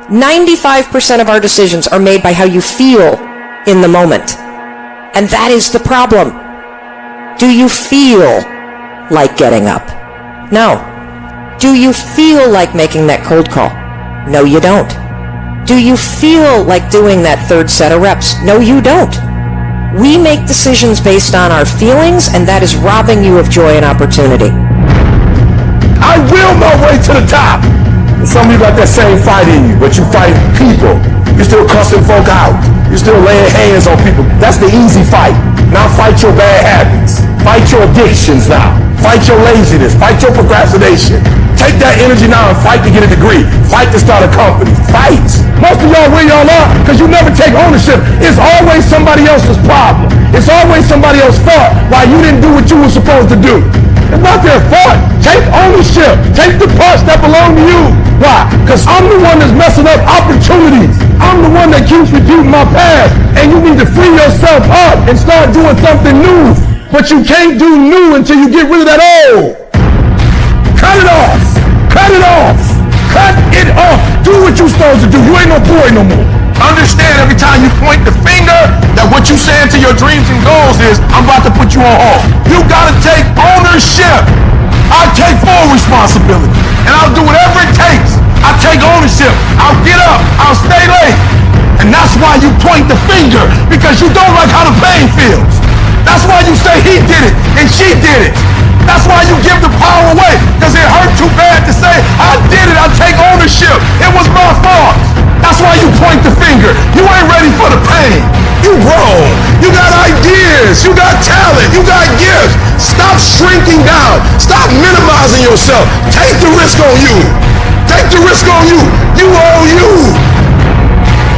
95% of our decisions are made by how you feel in the moment. And that is the problem. Do you feel like getting up? No. Do you feel like making that cold call? No, you don't. Do you feel like doing that third set of reps? No, you don't. We make decisions based on our feelings, and that is robbing you of joy and opportunity. I will my way to the top. And some of you got that same fight in you, but you fight people. You're still cussing folk out. You're still laying hands on people. That's the easy fight. Now fight your bad habits. Fight your addictions now. Fight your laziness. Fight your procrastination. Take that energy now and fight to get a degree. Fight to start a company. Fight. Most of y'all where y'all are because you never take ownership. It's always somebody else's problem. It's always somebody else's fault why you didn't do what you were supposed to do. It's not their fault. Take ownership. Take the parts that belong to you. Why? Because I'm the one that's messing up opportunities. I'm the one that keeps repeating my past. And you need to free yourself up and start doing something new. But you can't do new until you get rid of that old. Cut it off. Cut it off. Cut it off. Do what you're supposed to do. You ain't no boy no more. Understand every time you point the finger that what you saying to your dreams and goals is, I'm about to put you on hold. You gotta take ownership. I take full responsibility. And I'll do whatever it takes. I take ownership. I'll get up. I'll stay late. And that's why you point the finger, because you don't like how the pain feels. That's why you say he did it and she did it. That's why you give the power away, because it hurt too bad to say, I did it, I take ownership. It was my fault. That's why you point the finger. You ain't ready for the pain. You grown. You got ideas. You got talent. You got gifts. Stop shrinking down. Stop minimizing yourself. Take the risk on you. Take the risk on you. You own you.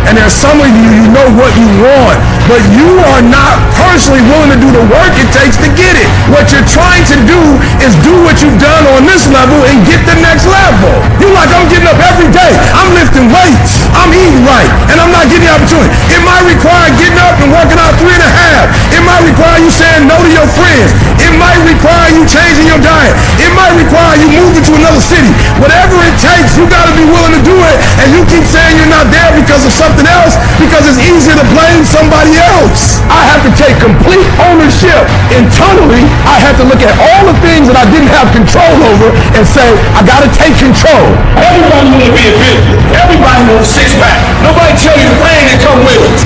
And there's some of you, you know what you want, but you are not personally willing to do the work it takes to get it. What you're trying to do is do what you've done on this level and get the next level. You're like, I'm getting up every day. I'm lifting weights. I'm eating right. And I'm not getting the opportunity. It might require getting up and working out 3.5. It might require you saying no to your friends. It might require you changing your diet. It might require you moving to another city. Whatever it takes, you got to be willing to do it. And you keep saying you're not there because of something else, because it's easier to blame somebody else. I have to take complete ownership. Internally, I have to look at all the things that I didn't have control over and say, I got to take control. Everybody want to be a business. Everybody wants a six-pack. Nobody tell you the pain that come with it.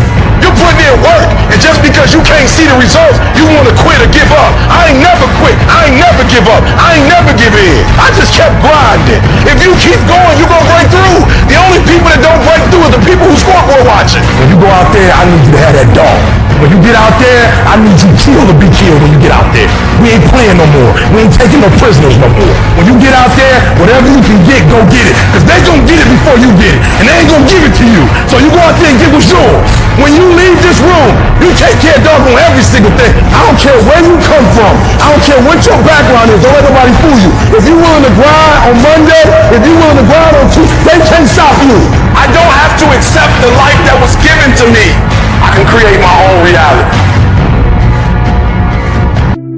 You're putting in work, and just because you can't see the results, you want to quit or give up. I ain't never quit. I ain't never give up. I ain't never give in. I just kept grinding. If you keep going, you're going to break through. The only people that don't break through are the people who scoreboard watching. When you go out there, I need you to have that dog. When you get out there, I need you killed to be killed when you get out there. We ain't playing no more. We ain't taking no prisoners no more. When you get out there, whatever you can get, go get it. Because they going to get it before you get it. And they ain't going to give it to you. So you go out there and get what's yours. When you leave this room, you take care of dog on every single thing. I don't care where you come from. I don't care what your background is. Don't let nobody fool you. If you're willing to grind on Monday, if you're willing to grind on Tuesday, they can't stop you. I don't have to accept the life that was given to me. I can create my own reality.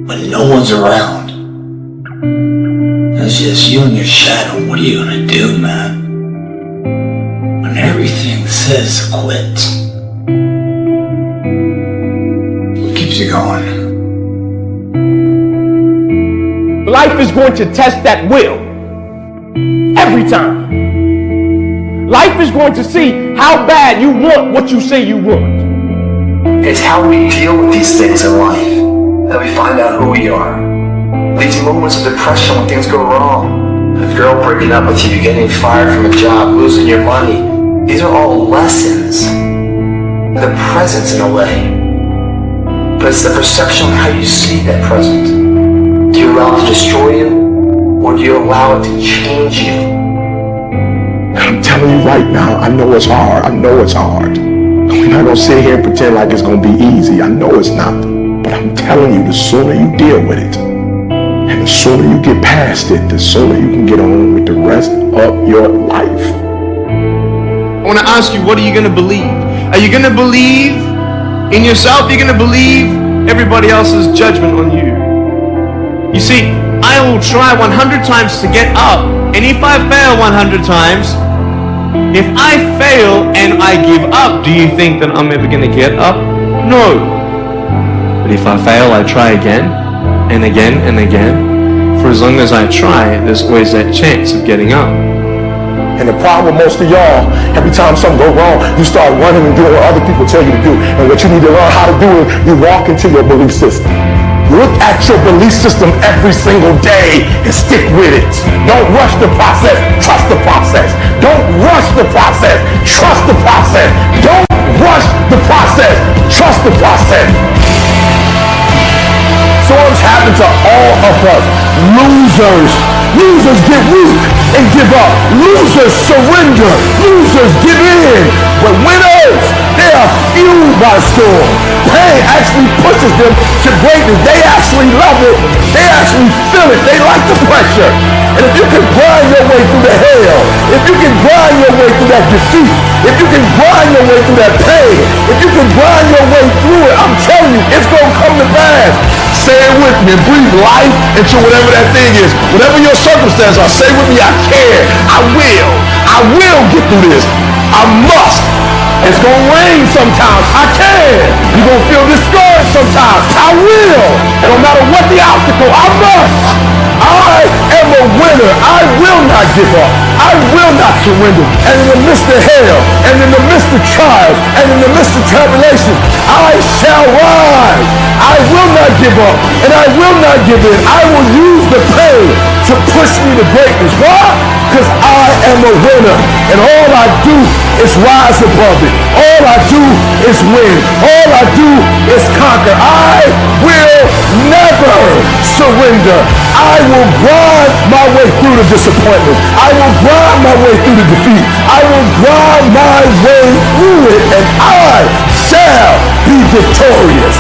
When no one's around, it's just you and your shadow. What are you gonna do, man? When everything says quit, what keeps you going? Life is going to test that will. Every time. Life is going to see how bad you want what you say you want. It's how we deal with these things in life that we find out who we are. These moments of depression when things go wrong. A girl breaking up with you, getting fired from a job, losing your money. These are all lessons. The presence in a way. But it's the perception of how you see that present. Do you allow it to destroy you? Or do you allow it to change you? I'm telling you right now, I know it's hard. I know it's hard. We're not going to sit here and pretend like it's going to be easy. I know it's not. But I'm telling you, the sooner you deal with it, and the sooner you get past it, the sooner you can get on with the rest of your life. I want to ask you, what are you going to believe? Are you going to believe in yourself? Are you going to believe everybody else's judgment on you? You see, I will try 100 times to get up, and if I fail 100 times, If I fail and I give up, do you think that I'm ever going to get up? No. But if I fail, I try again and again and again. For as long as I try, there's always that chance of getting up. And the problem with most of y'all, every time something goes wrong, you start running and doing what other people tell you to do. And what you need to learn how to do is you walk into your belief system. Look at your belief system every single day and stick with it. Don't rush the process. Trust the process. Don't rush the process. Trust the process. Don't rush the process. Trust the process. Storms happen to all of us. Losers get weak and give up. Losers surrender. Losers give in. But winners, they are fueled by storm. Pain actually pushes them to greatness. They actually love it. They actually feel it. They like the pressure. And if you can grind your way through the hell, if you can grind your way through that defeat, if you can grind your way through that pain, if you can grind your way through it, I'm telling you, it's going to come to pass. Say it with me and breathe life into whatever that thing is. Whatever your circumstance are, say with me, I can. I will get through this. I must. It's going to rain sometimes. I can. You're going to feel discouraged sometimes. I will. And no matter what the obstacle, I must. I am a winner. I will not give up. I will not surrender. And in the midst of hell, and in the midst of trials, and in the midst of tribulation, I shall rise. I will not give up, and I will not give in. I will use the pain to push me to greatness. Why? Because I am a winner, and all I do is rise above it. All I do is win. All I do is conquer. I will never surrender. I will grind my way through the disappointment. I will grind my way through the defeat. I will grind my way through it, and I shall be victorious.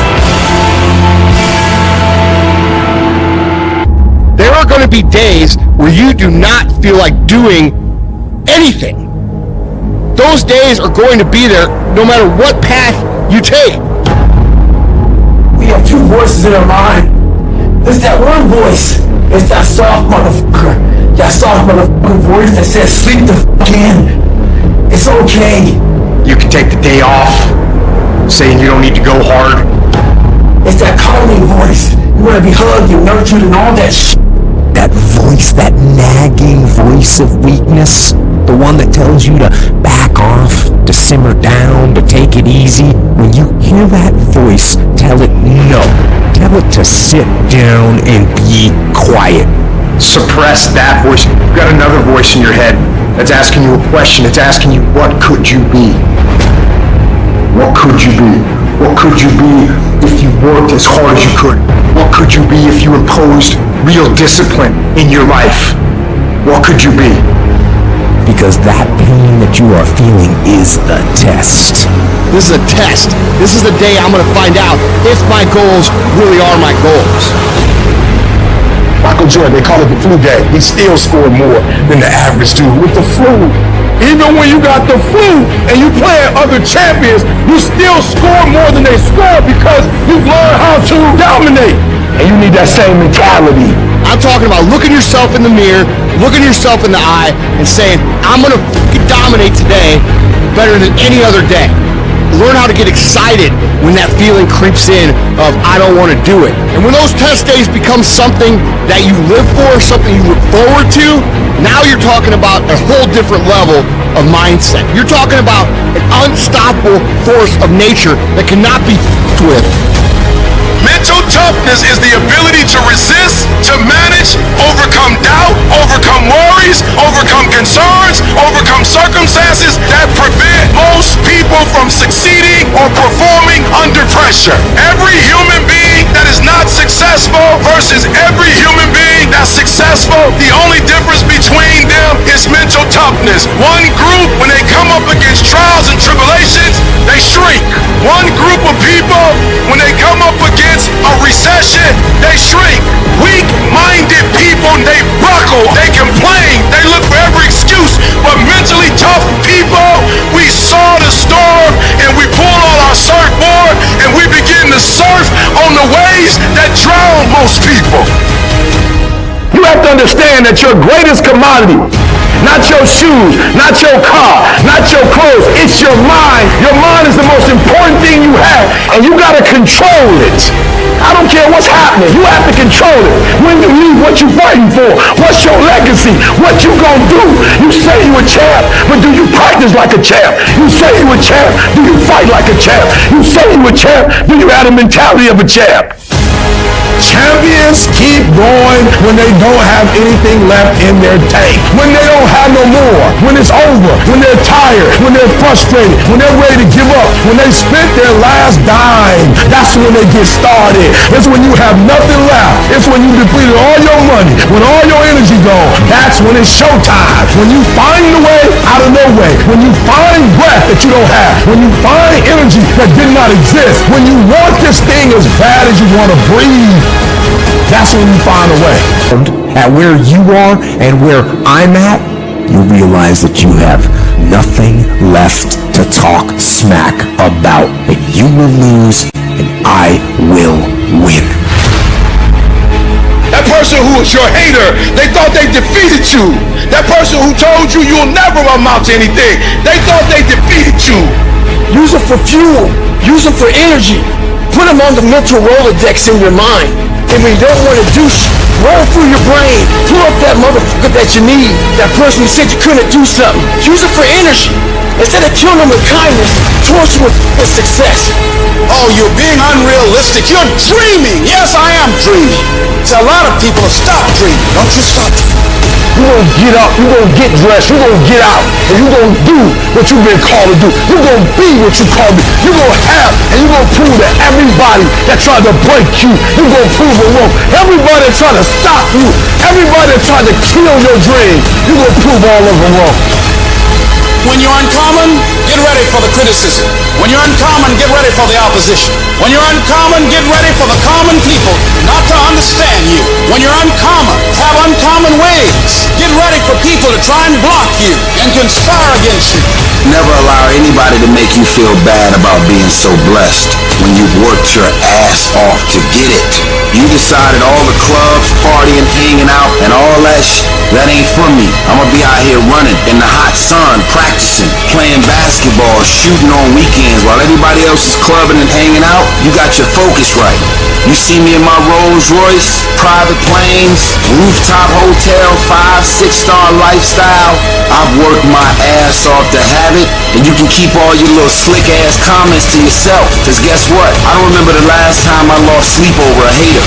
There are going to be days where you do not feel like doing anything. Those days are going to be there no matter what path you take. We have two voices in our mind. There's that one voice. It's that soft motherfucker. That soft motherfucking voice that says, sleep the fuck in. It's okay. You can take the day off, saying you don't need to go hard. It's that calming voice. You want to be hugged and nurtured and all that shit. That voice, that nagging voice of weakness, the one that tells you to back off, to simmer down, to take it easy. When you hear that voice, tell it no. Tell it to sit down and be quiet. Suppress that voice. You've got another voice in your head that's asking you a question. It's asking you, what could you be? What could you be? What could you be if you worked as hard as you could? What could you be if you imposed real discipline in your life? What could you be? Because that pain that you are feeling is the test. This is a test. This is the day I'm going to find out if my goals really are my goals. Michael Jordan, they call it the flu game. He still scored more than the average dude with the flu. Even when you got the flu and you playing other champions, you still score more than they score because you've learned how to dominate. And you need that same mentality. I'm talking about looking yourself in the mirror, looking yourself in the eye, and saying, I'm going to dominate today better than any other day. Learn how to get excited when that feeling creeps in of, I don't want to do it. And when those test days become something that you live for, something you look forward to, now you're talking about a whole different level of mindset. You're talking about an unstoppable force of nature that cannot be f***ed with. Mental toughness is the ability to resist, to manage, overcome doubt, overcome worries, overcome concerns, overcome circumstances that prevent most people from succeeding or performing under pressure. Every human being that is not successful versus every human being that's successful, the only difference between them is mental toughness. One group, when they come up against trials and tribulations, they shrink. One group of people, when they come up against a recession, they shrink. Weak-minded people, they buckle, they complain, they look for every excuse. But mentally tough people, we saw the storm and we pull on our surfboard and we begin to surf on the waves that drown most people. You have to understand that your greatest commodity not your shoes, not your car, not your clothes. It's your mind. Your mind is the most important thing you have, and you got to control it. I don't care what's happening. You have to control it. When you leave, what you fighting for? What's your legacy? What you gonna do? You say you a champ, but do you practice like a champ? You say you a champ, do you fight like a champ? You say you a champ, do you have the mentality of a champ? Champions keep going when they don't have anything left in their tank. When they don't have no more. When it's over. When they're tired. When they're frustrated. When they're ready to give up. When they spent their last dime. That's when they get started. It's when you have nothing left. It's when you depleted all your money. When all your energy gone. That's when it's showtime. When you find the way out of no way. When you find breath that you don't have. When you find energy that did not exist. When you want this thing as bad as you want to breathe. That's when you find a way. At where you are and where I'm at, you realize that you have nothing left to talk smack about. That you will lose and I will win. That person who was your hater, they thought they defeated you. That person who told you you'll never amount to anything, they thought they defeated you. Use it for fuel. Use it for energy. Put them on the mental Rolodex in your mind. And when you don't want to do shit, roll through your brain. Pull up that motherfucker that you need. That person who said you couldn't do something. Use it for energy. Instead of killing them with kindness, torch them with success. Oh, you're being unrealistic. You're dreaming. Yes, I am dreaming. So a lot of people have stopped dreaming. Don't you stop dreaming. You're going to get up, you're going to get dressed, you're going to get out, and you're going to do what you've been called to do. You're going to be what you called to be. You're going to have, and you're going to prove to everybody that tried to break you, you're going to prove them wrong. Everybody that tried to stop you, everybody that tried to kill your dream, you're going to prove all of them wrong. When you're uncommon, get ready for the criticism. When you're uncommon, get ready for the opposition. When you're uncommon, get ready for the common people not to understand you. When you're uncommon, have uncommon ways. Get ready for people to try and block you and conspire against you. Never allow anybody to make you feel bad about being so blessed when you've worked your ass off to get it. You decided all the clubs, partying, hanging out, and all that shit, that ain't for me. I'm gonna be out here running in the hot sun, practicing, playing basketball, shooting on weekends while everybody else is clubbing and hanging out. You got your focus right. You see me in my Rolls Royce, private planes, rooftop hotel, 5-6-star lifestyle. I've worked my ass off to have it, and you can keep all your little slick ass comments to yourself. Cause guess what? I don't remember the last time I lost sleep over a hater.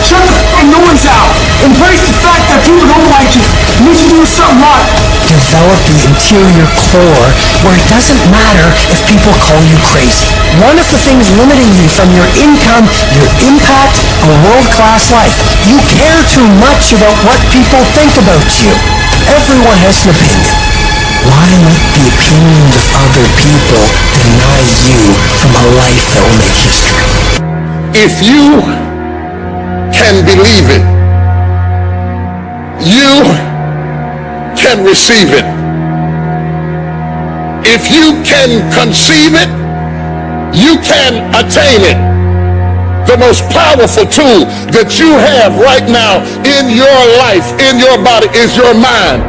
Shut the f***ing noise out. Embrace the fact that people don't like you. You need to do something right. Develop the interior core where it doesn't matter if people call you crazy. One of the things limiting you from your income, your impact, a world-class life. You care too much about what people think about you. Everyone has an opinion. Why let the opinions of other people deny you from a life that will make history? If you can believe it, you can receive it. If you can conceive it, you can attain it. The most powerful tool that you have right now in your life, in your body, is your mind.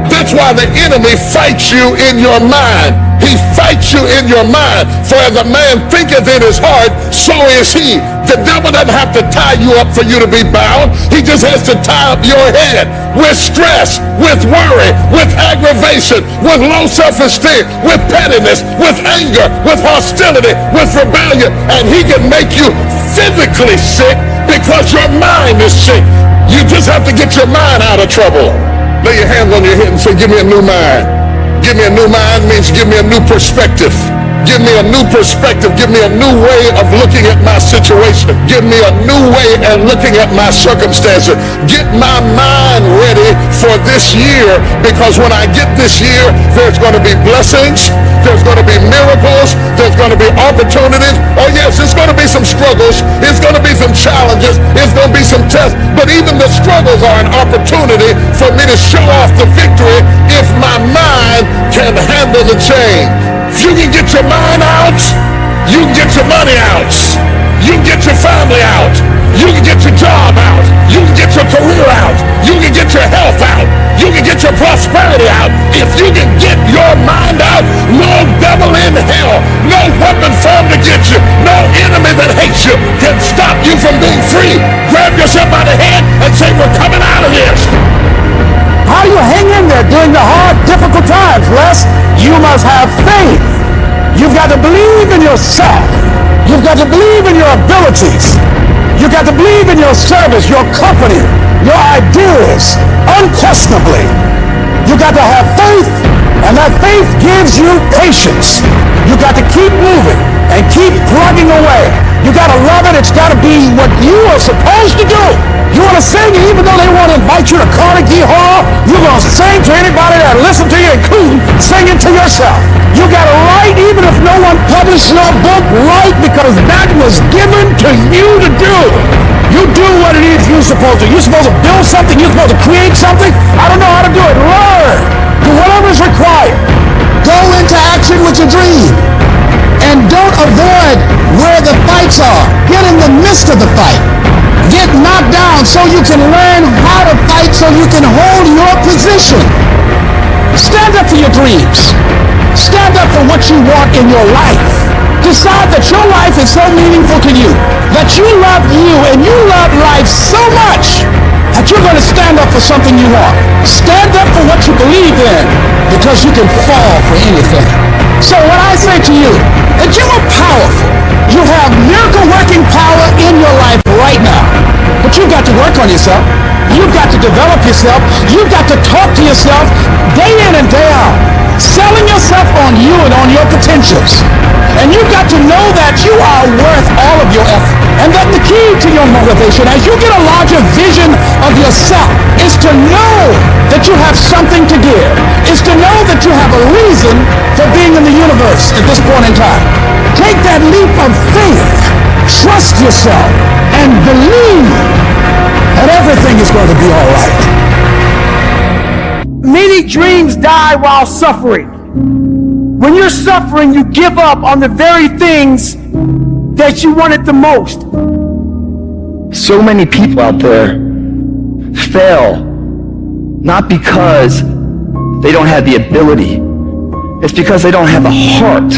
That's why the enemy fights you in your mind. He fights you in your mind. For as a man thinketh in his heart, so is he. The devil doesn't have to tie you up for you to be bound. He just has to tie up your head with stress, with worry, with aggravation, with low self-esteem, with pettiness, with anger, with hostility, with rebellion. And he can make you physically sick because your mind is sick. You just have to get your mind out of trouble. Lay your hands on your head and say, give me a new mind. Give me a new mind means give me a new perspective. Give me a new perspective. Give me a new way of looking at my situation. Give me a new way of looking at my circumstances. Get my mind ready for this year, because when I get this year, there's going to be blessings. There's going to be miracles. There's going to be opportunities. Oh yes, it's going to be some struggles. It's going to be some challenges. It's going to be some tests. But even the struggles are an opportunity for me to show off the victory if my mind can handle the change. If you can get your mind out, you can get your money out. You can get your family out. You can get your job out. You can get your career out. You can get your health out. You can get your prosperity out. If you can get your mind out, no devil in hell, no weapon formed against you, no enemy that hates you can stop you from being free. Grab yourself by the hand and say, we're coming out of this. How do you hang in there during the hard, difficult times, Les? You must have faith. You've got to believe in yourself. You've got to believe in your abilities. You've got to believe in your service, your company, your ideas, unquestionably. You've got to have faith, and that faith gives you patience. You've got to keep moving and keep plugging away. You got to love it. It's got to be what you are supposed to do. You want to sing, even though they want to invite you to Carnegie Hall, you're going to sing to anybody that listen to you, including singing to yourself. You got to write, even if no one published your book, write, because that was given to you to do. You do what it is you're supposed to. You're supposed to build something. You're supposed to create something. I don't know how to do it. Learn. Do whatever is required. Go into action with your dream. And don't avoid where the fights are. Get in the midst of the fight. Get knocked down so you can learn how to fight, so you can hold your position. Stand up for your dreams. Stand up for what you want in your life. Decide that your life is so meaningful to you, that you love you and you love life so much that you're going to stand up for something you want. Stand up for what you believe in, because you can fall for anything. So what I say to you, that you are powerful. You have miracle-working power in your life right now. But you've got to work on yourself. You've got to develop yourself. You've got to talk to yourself day in and day out, selling yourself on you and on your potentials. And you've got to know that you are worth all of your effort. And that the key to your motivation, as you get a larger vision of yourself, is to know that you have something to give. Is to know that you have a reason for being in the universe at this point in time. Take that leap of faith. Trust yourself and believe that everything is going to be all right. Many dreams die while suffering. When you're suffering, you give up on the very things that you wanted the most. So many people out there fail not because they don't have the ability. It's because they don't have the heart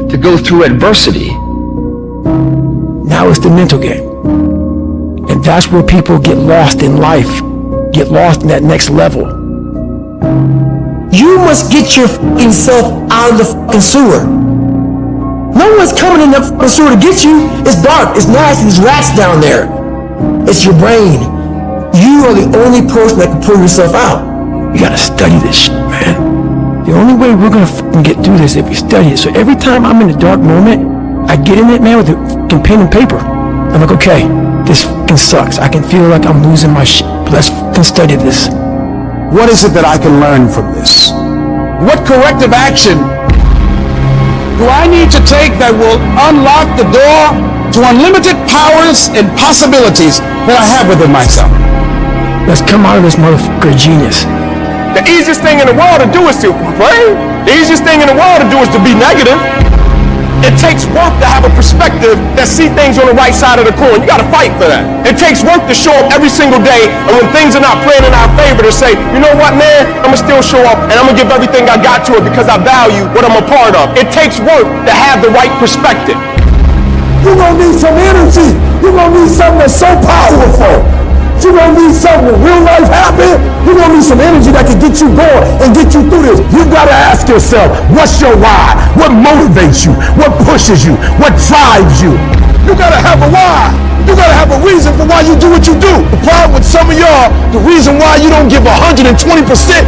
to go through adversity. Now it's the mental game. And that's where people get lost in life, get lost in that next level. You must get your f***ing self out of the f***ing sewer. No one's coming in the f***ing sewer to get you. It's dark, it's nasty, there's rats down there. It's your brain. You are the only person that can pull yourself out. You gotta study this shit, man. The only way we're gonna f***ing get through this is if we study it. So every time I'm in a dark moment, I get in it, man, with a f***ing pen and paper. I'm like, okay, this f***ing sucks. I can feel like I'm losing my shit, but let's f***ing study this. What is it that I can learn from this? What corrective action do I need to take that will unlock the door to unlimited powers and possibilities that I have within myself? Let's come out of this motherfucker genius. The easiest thing in the world to do is to complain. The easiest thing in the world to do is to be negative. It takes work to have a perspective that see things on the right side of the coin. You gotta fight for that. It takes work to show up every single day, and when things are not playing in our favor, to say, you know what, man, I'm gonna still show up, and I'm gonna give everything I got to it because I value what I'm a part of. It takes work to have the right perspective. You're gonna need some energy. You're gonna need something that's so powerful. You're gonna need something with real life happen. You're gonna need some energy that can get you going and get you through this. You gotta ask yourself, what's your why? What motivates you? What pushes you? What drives you? You gotta have a why. You gotta have a reason for why you do what you do. The problem with some of y'all, the reason why you don't give 120%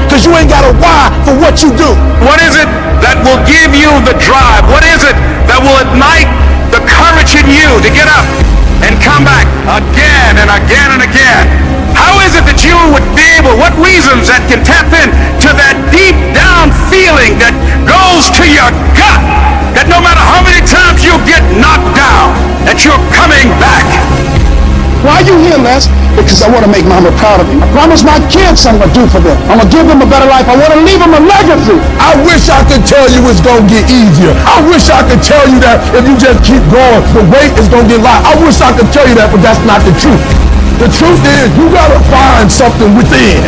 because you ain't got a why for what you do. What is it that will give you the drive? What is it that will ignite the courage in you to get up and come back again and again and again? How is it that you would be able, what reasons that can tap in to that deep down feeling that goes to your gut, that no matter how many times you get knocked down, that you're coming back? Why are you here, Les? Because I want to make Mama proud of me. I promise my kids I'm going to do for them. I'm going to give them a better life. I want to leave them a legacy. I wish I could tell you it's gonna get easier. I wish I could tell you that if you just keep going, the weight is gonna get light. I wish I could tell you that, but that's not the truth. The truth is, you gotta find something within.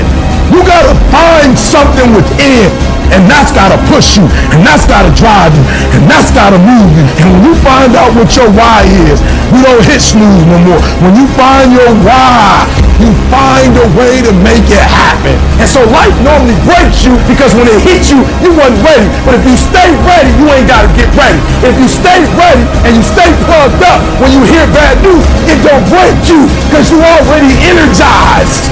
You gotta find something within. And that's gotta push you, and that's gotta drive you, and that's gotta move you. And when you find out what your why is, you don't hit snooze no more. When you find your why, you find a way to make it happen. And so life normally breaks you because when it hits you, you wasn't ready. But if you stay ready, you ain't gotta get ready. If you stay ready and you stay plugged up, when you hear bad news, it don't break you because you already energized.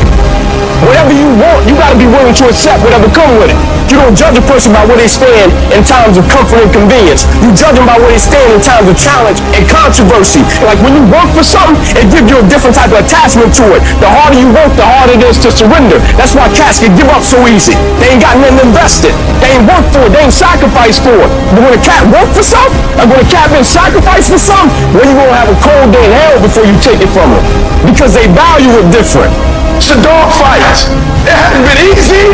Whatever you want, you gotta be willing to accept whatever comes with it. You don't judge a person by where they stand in times of comfort and convenience. You judge them by where they stand in times of challenge and controversy. Like when you work for something, it gives you a different type of attachment to it. The harder you work, the harder it is to surrender. That's why cats can give up so easy. They ain't got nothing invested. They ain't worked for it. They ain't sacrificed for it. But when a cat worked for something, like when a cat been sacrificed for something, well, you gonna have a cold day in hell before you take it from them. Because they value it different. It's a dog fight. It hasn't been easy.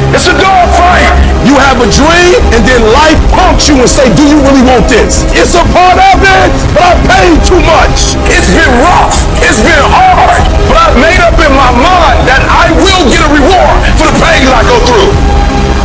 It's a dog fight. You have a dream and then life punks you and say, do you really want this? It's a part of it, but I paid too much. It's been rough. It's been hard. But I've made up in my mind that I will get a reward for the pain I go through.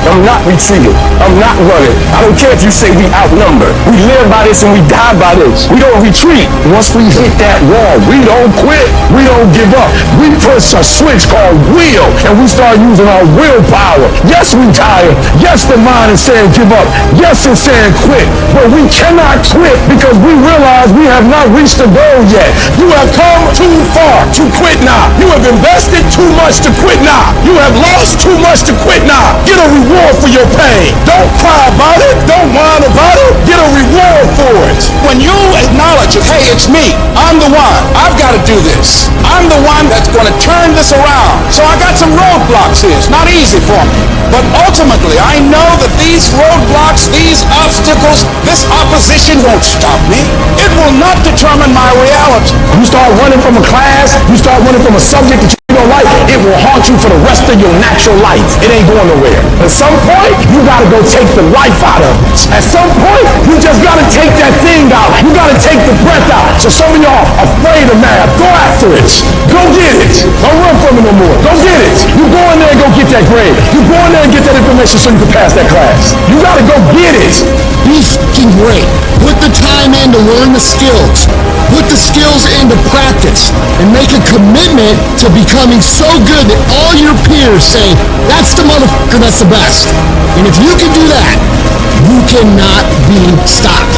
I'm not retreating. I'm not running. I don't care if you say we outnumbered. We live by this and we die by this. We don't retreat. Once we hit that wall, we don't quit. We don't give up. We push a switch called will, and we start using our willpower. Yes, we tired. Yes, the mind is saying give up. Yes, it's saying quit. But we cannot quit because we realize we have not reached the goal yet. You have come too far to quit now. You have invested too much to quit now. You have lost too much to quit now. Get a reward for your pain. Don't cry about it. Don't whine about it. Get a reward for it. When you acknowledge, hey, it's me. I'm the one. I've got to do this. I'm the one that's going to turn this around. So I got some roadblocks here. It's not easy for me. But ultimately, I know that these roadblocks, these obstacles, this opposition won't stop me. It will not determine my reality. You start running from a class, you start running from a subject that you don't like, it will haunt you for the rest of your natural life. It ain't going nowhere. At some point, you gotta go take the life out of it. At some point, you just gotta take that thing out. You gotta take the breath out. So some of y'all afraid of math. Go after it. Go get it. Don't run from it no more. Go get it. You go in there and go get that grade. You go in there and get that information so you can pass that class. You gotta go get it. Be fucking great. Put the time in to learn the skills. Put the skills into practice and make a commitment to becoming so good that all your peers say, that's the motherfucker that's the best. And if you can do that, you cannot be stopped.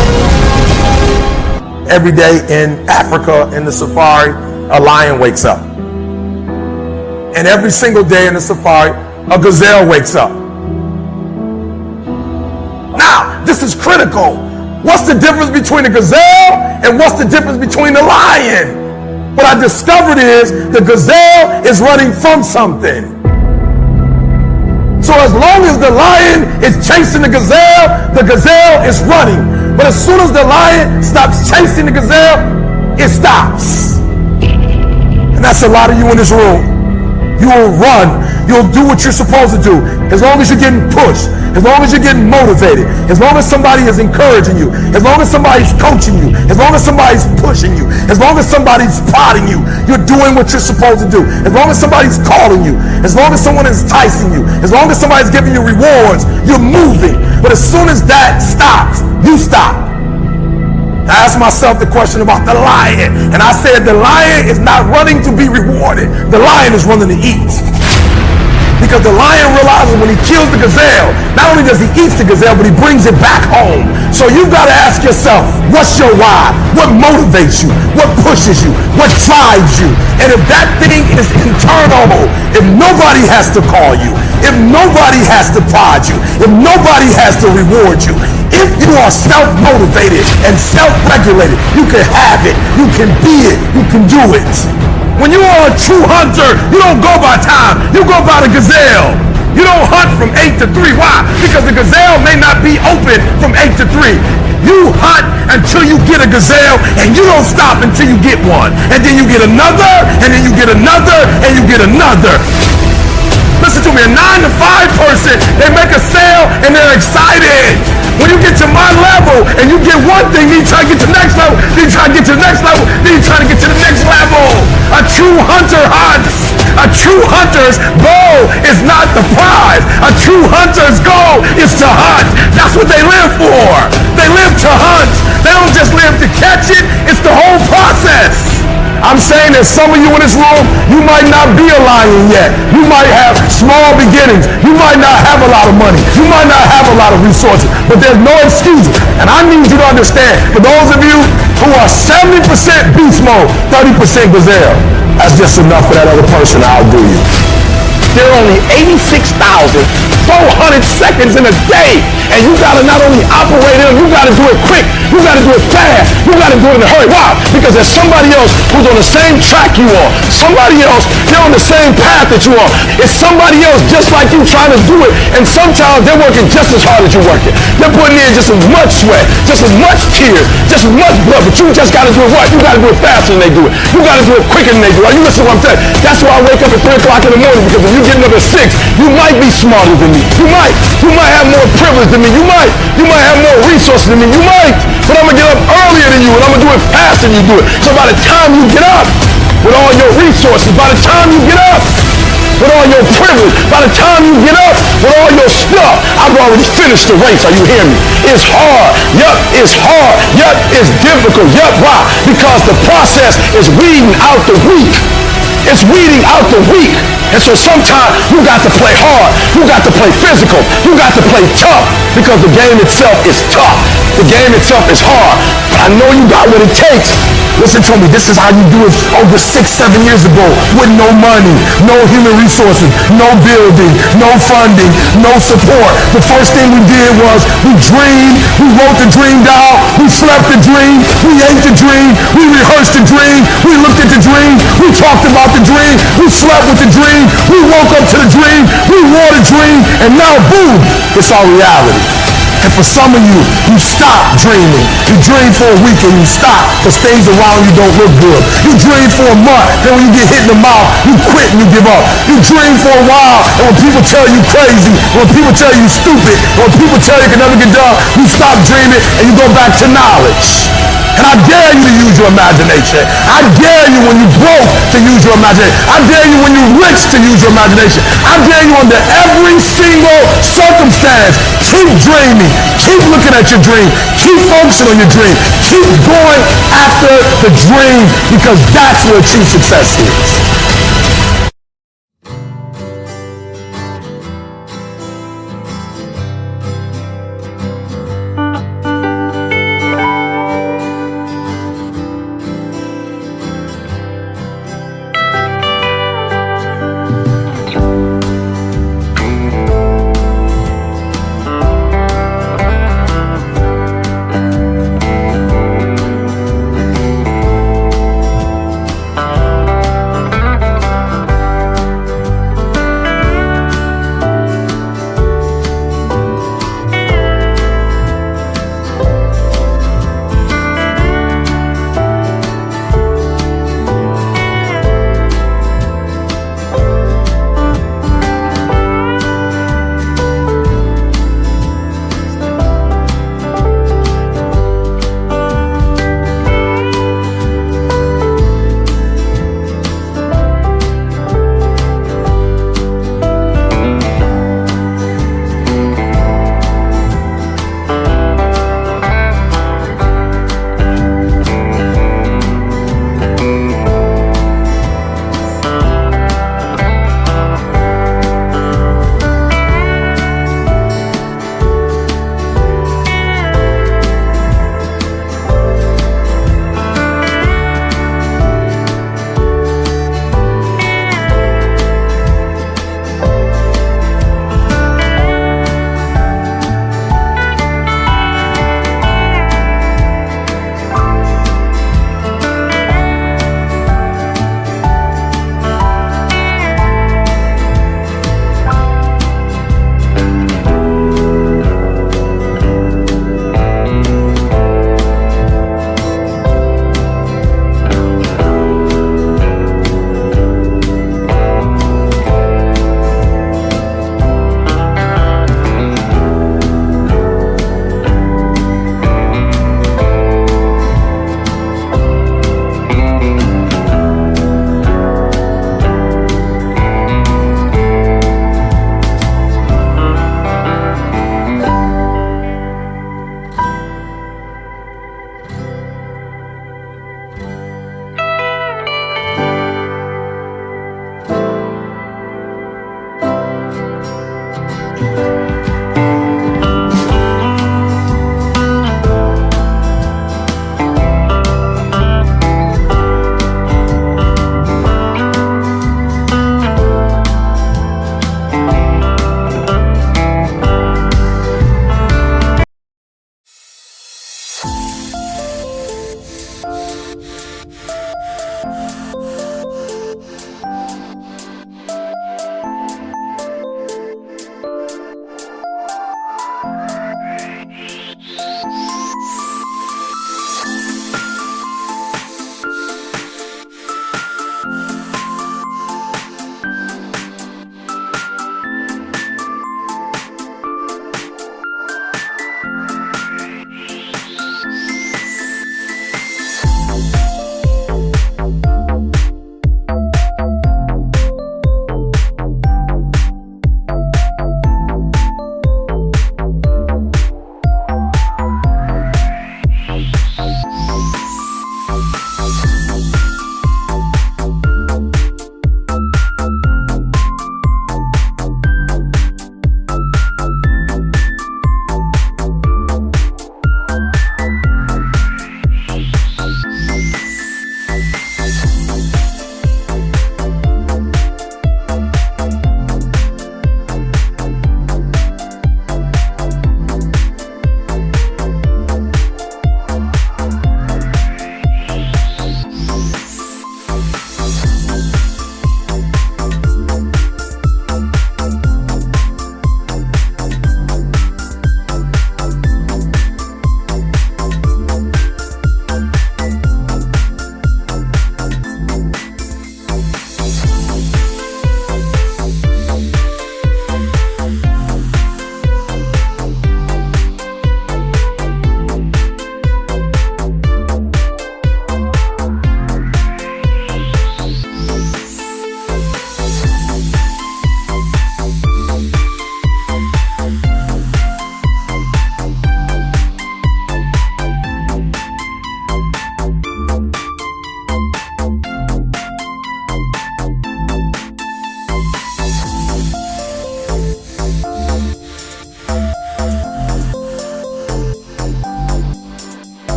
Every day in Africa, in the safari, a lion wakes up. And every single day in the safari, a gazelle wakes up. Now, this is critical. What's the difference between a gazelle and what's the difference between the lion? What I discovered is the gazelle is running from something. So as long as the lion is chasing the gazelle is running. But as soon as the lion stops chasing the gazelle, it stops. And that's a lot of you in this room. You will run. You'll do what you're supposed to do. As long as you're getting pushed. As long as you're getting motivated. As long as somebody is encouraging you. As long as somebody's coaching you. As long as somebody's pushing you. As long as somebody's prodding you. You're doing what you're supposed to do. As long as somebody's calling you. As long as someone is enticing you. As long as somebody's giving you rewards. You're moving. But as soon as that stops, you stop. I asked myself the question about the lion, and I said the lion is not running to be rewarded. The lion is running to eat. Because the lion realizes when he kills the gazelle, not only does he eat the gazelle, but he brings it back home. So you've got to ask yourself, what's your why? What motivates you? What pushes you? What drives you? And if that thing is internal, if nobody has to call you, if nobody has to prod you, if nobody has to reward you, if you are self-motivated and self-regulated, you can have it, you can be it, you can do it. When you are a true hunter, you don't go by time, you go by the gazelle. You don't hunt from 8 to 3. Why? Because the gazelle may not be open from 8 to 3. You hunt until you get a gazelle, and you don't stop until you get one. And then you get another, and then you get another, and you get another. Listen to me, a 9 to 5 person, they make a sale and they're excited. When you get to my level and you get one thing, then you try to get to the next level, then you try to get to the next level, then you try to get to the next level. A true hunter hunts. A true hunter's goal is not the prize. A true hunter's goal is to hunt. That's what they live for. They live to hunt. They don't just live to catch it. It's the whole process. I'm saying that some of you in this room, you might not be a lion yet. You might have small beginnings. You might not have a lot of money. You might not have a lot of resources. But there's no excuse. And I need you to understand, for those of you who are 70% beast mode, 30% gazelle, that's just enough for that other person. I'll do you. There are only 86,400 seconds in a day. And you gotta not only operate in them, you gotta do it quick. You gotta do it fast. You gotta do it in a hurry. Why? Because there's somebody else who's on the same track you are. Somebody else, they're on the same path that you are. It's somebody else just like you trying to do it. And sometimes they're working just as hard as you're working. They're putting in just as much sweat, just as much tears, just as much blood. But you just gotta do it what? You gotta do it faster than they do it. You gotta do it quicker than they do it. You listen to what I'm saying? That's why I wake up at 3 o'clock in the morning, because if you're getting up at 6, you might be smarter than me. You might have more privilege than me. You might have more resources than me. You might. But I'm gonna get up earlier than you, and I'm gonna do it faster than you do it. So by the time you get up with all your resources, by the time you get up with all your privilege, by the time you get up with all your stuff, I've already finished the race. Are you hearing me? It's hard. Yup, it's hard. Yup, it's difficult. Yup, why? Because the process is weeding out the weak. It's weeding out the weak. And so sometimes you got to play hard. You got to play physical. You got to play tough, because the game itself is tough. The game itself is hard. But I know you got what it takes. Listen to me. This is how you do it over 6-7 years ago, with no money, no human resources, no building, no funding, no support. The first thing we did was we dreamed. We wrote the dream down. We slept the dream. We ate the dream. We rehearsed the dream. We looked at the dream. We talked about the dream. We slept with the dream. We woke up to the dream. We wore the dream. And now, boom, it's our reality. And for some of you, you stop dreaming. You dream for a week and you stop because things around you don't look good. You dream for a month, then when you get hit in the mouth, you quit and you give up. You dream for a while, and when people tell you crazy, when people tell you stupid, when people tell you can never get done, you stop dreaming and you go back to knowledge. And I dare you to use your imagination. I dare you when you're broke to use your imagination. I dare you when you're rich to use your imagination. I dare you under every single circumstance. Keep dreaming. Keep looking at your dream. Keep focusing on your dream. Keep going after the dream, because that's where true success is.